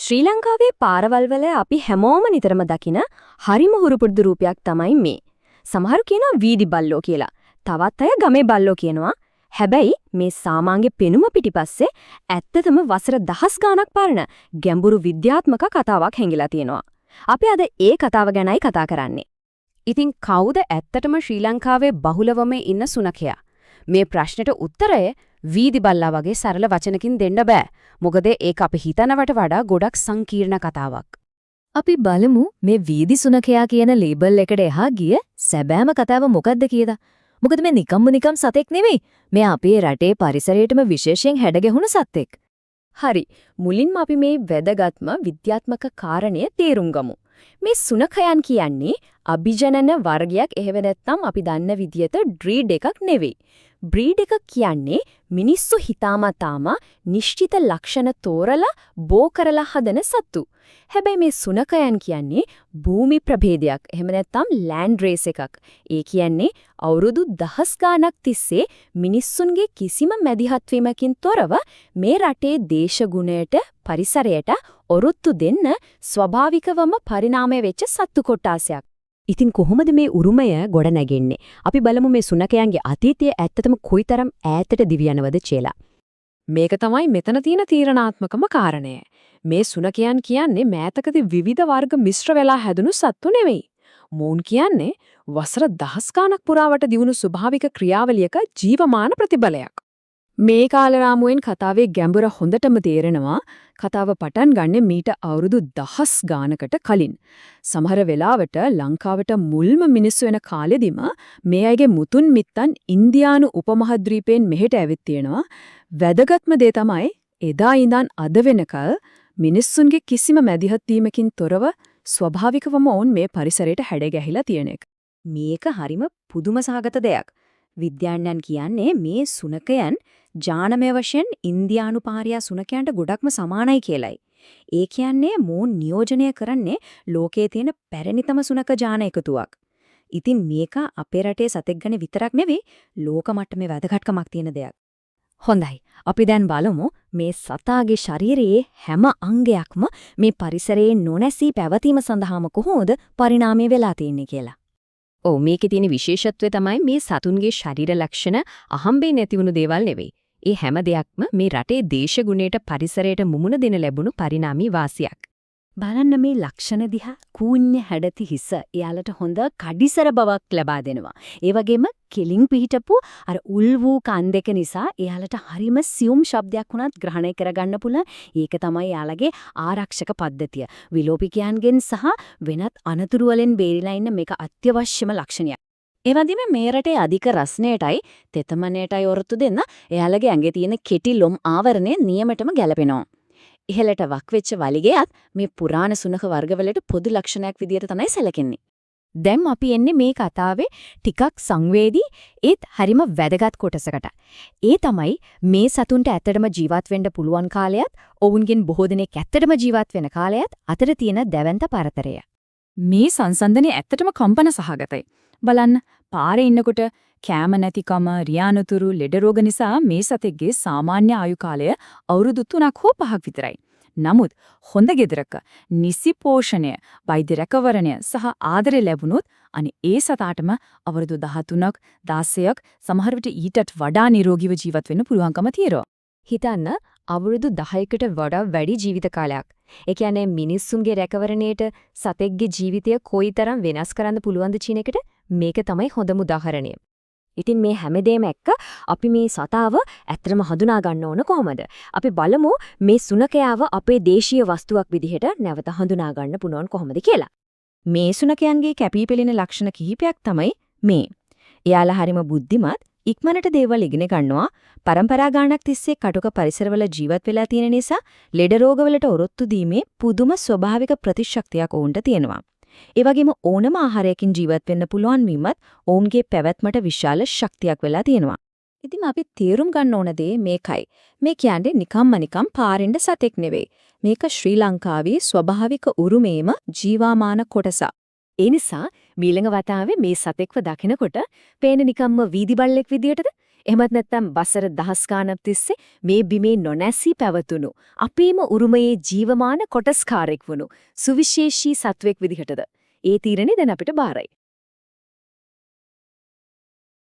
ශ්‍රී ලංකාවේ පාරවල් වල අපි හැමෝම නිතරම දකින හරිම හුරුපුරුදු රූපයක් තමයි මේ. සමහරු කියනවා වීදි බල්ලෝ කියලා. තවත් අය ගමේ බල්ලෝ කියනවා. හැබැයි මේ සාමාන්‍ය පෙනුම පිටිපස්සේ ඇත්තටම වසර දහස් ගාණක් පරණ ගැඹුරු විද්‍යාත්මක කතාවක් හැංගිලා තියෙනවා. අපි අද ඒ කතාව ගැනයි කතා කරන්නේ. ඉතින් කවුද ඇත්තටම ශ්‍රී ලංකාවේ බහුලවම ඉන්න සුනඛයා? මේ ප්‍රශ්නෙට උත්තරය වීදි බල්ලා වගේ සරල වචනකින් දෙන්න බෑ. මොකද ඒක අපි හිතනවට වඩා ගොඩක් සංකීර්ණ කතාවක්. අපි බලමු මේ වීදි සුනඛයා කියන ලේබල් එකට එහා ගිය සැබෑම කතාව මොකද්ද කියලා. මොකද මේ නිකම් සතෙක් නෙවෙයි. මේ අපේ රටේ පරිසරයටම විශේෂයෙන් හැඩගැහුණු සතෙක්. හරි. මුලින්ම අපි මේ වැදගත්ම විද්‍යාත්මක කාරණය තේරුම් ගමු. මේ සුනඛයන් කියන්නේ අභිජනන වර්ගයක්. එහෙම නැත්නම් අපි දන්න විදියට ඩ්‍රීඩ් එකක් නෙවෙයි. බ්‍රීඩ් එක කියන්නේ මිනිස්සු හිතාමතාම නිශ්චිත ලක්ෂණ තෝරලා බෝ කරලා හදන සත්තු. හැබැයි මේ සුනඛයන් කියන්නේ භූමි ප්‍රභේදයක්. එහෙම නැත්නම් ලෑන්ඩ් රේස් එකක්. ඒ කියන්නේ අවුරුදු දහස් ගාණක් තිස්සේ මිනිස්සුන්ගේ කිසිම මැදිහත් වීමකින් තොරව මේ රටේ දේශගුණයට පරිසරයට ඔරොත්තු දෙන්න ස්වභාවිකවම පරිණාමය වෙච්ච සත්තු කොටාසයක්. ඉතින් කොහොමද මේ උරුමය ගොඩ නැගෙන්නේ? අපි බලමු මේ සුනඛයන්ගේ අතීතය ඇත්තටම කොයිතරම් ඈතට දිවියනවද කියලා. මේක තමයි මෙතන තියෙන තීරණාත්මකම කාරණය. මේ සුනඛයන් කියන්නේ මෑතකදී විවිධ වර්ග මිශ්‍ර වෙලා හැදුණු සත්තු නෙවෙයි. මෝන් කියන්නේ වසර දහස් ගාණක් පුරාවට දියුණු ස්වභාවික ක්‍රියාවලියක ජීවමාන ප්‍රතිබලයක්. මේ කාලරාමුවෙන් කතාවේ ගැඹුර හොඳටම තේරෙනවා. කතාව පටන් ගන්නෙ මීට අවුරුදු දහස් ගානකට කලින්. සමහර වෙලාවට ලංකාවට මුල්ම මිනිස්සු වෙන කාලෙදිම මේ අයගේ මුතුන් මිත්තන් ඉන්දියානු උපමහද්වීපයෙන් මෙහෙට ඇවිත් තියෙනවා. වැදගත්ම දේ තමයි එදා ඉඳන් අද වෙනකල් මිනිස්සුන්ගේ කිසිම මැදිහත් වීමකින් තොරව ස්වභාවිකවම වුන් මේ පරිසරයට හැඩගැහිලා තියෙන එක. මේක හරිම පුදුම සහගත දෙයක්. විද්‍යාඥයන් කියන්නේ මේ සුනඛයන් ජානමය වශයෙන් ඉන්දියානු පාරියා සුනඛයන්ට ගොඩක්ම සමානයි කියලයි. ඒ කියන්නේ මෝන් නියෝජනය කරන්නේ ලෝකයේ තියෙන පැරණිතම සුනඛ ජාන එකතුවක්. ඉතින් මේක අපේ රටේ සතෙක් ගැන විතරක් නෙවෙයි ලෝක මට්ටමේ වැදගත්කමක් තියෙන දෙයක්. හොඳයි. අපි දැන් බලමු මේ සතාගේ ශරීරයේ හැම අංගයක්ම මේ පරිසරයේ නොනැසී පැවතීම සඳහාම කොහොමද පරිණාමය වෙලා තියෙන්නේ කියලා. ඔව් මේකේ තියෙන විශේෂත්වය තමයි මේ සතුන්ගේ ශරීර ලක්ෂණ අහම්බේ නැතිවුණු දේවල් නෙවෙයි. ඒ හැම දෙයක්ම මේ රටේ දේශගුණයට පරිසරයට මුමුණ දෙන ලැබුණු පරිණාමී වාසියක්. බලන්න මේ ලක්ෂණ දිහා කූඤ්ඤ හැඩති හිස එයාලට හොඳ කඩිසර බවක් ලබා දෙනවා. ඒ වගේම කෙලින් පිහිටපු අර උල් වූ කන් දෙක නිසා එයාලට හරිම සියුම් ශබ්දයක් වුණත් ග්‍රහණය කරගන්න පුළුවන්. ඒක තමයි එයාලගේ ආරක්ෂක පද්ධතිය. විලෝපිකයන්ගෙන් සහ වෙනත් අනතුරු වලින් බේරිලා ඉන්න මේක අත්‍යවශ්‍යම ලක්ෂණයක්. ඒ වගේම මේ රටේ අධික රස්නයටයි තෙතමනයටයි ඔරොත්තු දෙන්න එයාලගේ ඇඟේ තියෙන කෙටි ලොම් ආවරණය නියමටම ගැලපෙනවා. ඉහළට වක් වෙච්ච වලිගයත් මේ පුරාණ සුනඛ වර්ගවලට පොදු ලක්ෂණයක් විදියට තමයි සැලකෙන්නේ. දැන් අපි එන්නේ මේ කතාවේ ටිකක් සංවේදී ඒත් හරිම වැදගත් කොටසකට. ඒ තමයි මේ සතුන්ට ඇත්තටම ජීවත් වෙන්න පුළුවන් කාලයත් ඔවුන්ගෙන් බොහෝ දෙනෙක් ඇත්තටම ජීවත් වෙන කාලයත් අතර තියෙන දැවැන්ත පරතරය. මේ සංසන්දනය ඇත්තටම කම්පන සහගතයි. බලන්න පාරේ ඉන්නකොට කෑම නැතිකම, රියානතුරු, ලෙඩ රෝග නිසා මේ සතෙක්ගේ සාමාන්‍ය ආයු කාලය අවුරුදු 3ක් හෝ 5ක් විතරයි. නමුත් හොඳ ගෙදරක නිසි පෝෂණය, වෛද්‍ය රැකවරණය සහ ආදරය ලැබුණොත් අනේ ඒ සතාටම අවුරුදු 13ක්, 16ක් සමහර විට ඊටත් වඩා නිරෝගීව ජීවත් වෙන්න පුළුවන්කම තියෙනවා. හිතන්න අවුරුදු 10කට වඩා වැඩි ජීවිත කාලයක්. ඒ කියන්නේ මිනිස්සුන්ගේ රැකවරණයට සතෙක්ගේ ජීවිතය කොයිතරම් වෙනස් කරන්න පුළුවන්ද කියන එකට මේක තමයි හොඳම උදාහරණය. ඉතින් මේ හැමදේම එක්ක අපි මේ සතාව ඇත්තටම හඳුනා ගන්න ඕන කොහොමද? අපි බලමු මේ සුනඛයාව අපේ දේශීය වස්තුවක් විදිහට නැවත හඳුනා ගන්න පුළුවන් කොහොමද කියලා. මේ සුනඛයන්ගේ කැපිපෙළෙන ලක්ෂණ කිහිපයක් තමයි මේ. එයාලා හරිම බුද්ධිමත්, ඉක්මනට දේවල් ඉගෙන ගන්නවා, පරම්පරා ගානක් තිස්සේ කටුක පරිසරවල ජීවත් වෙලා තියෙන නිසා ලෙඩ රෝගවලට ඔරොත්තු දීමේ පුදුම ස්වභාවික ප්‍රතිශක්තියක් ඔවුන්ට තියෙනවා. ඒ වගේම ඕනම ආහාරයකින් ජීවත් වෙන්න පුළුවන් වීමත් ඔවුන්ගේ පැවැත්මට විශාල ශක්තියක් වෙලා තියෙනවා. ඉතින් අපි තේරුම් ගන්න ඕන දේ මේකයි. මේ කියන්නේ නිකම් පාරෙන්ද සතෙක් නෙවෙයි. මේක ශ්‍රී ලංකාවේ ස්වභාවික උරුමේම ජීවාමාන කොටසක්. ඒ නිසා මීළඟ වතාවේ මේ සතෙක්ව දකිනකොට පේන නිකම්ම වීදි බල්ලෙක් විදියටද? එහෙමත් නැත්නම් වසර දහස් ගාණක් තිස්සේ මේ බිමේ නොනැසී පැවතුණු අපේම උරුමයේ ජීවමාන කොටස්කාරෙක් වුණු සුවිශේෂී සත්වෙක් විදිහටද ඒ තීරණේ දැන් අපිට බාරයි.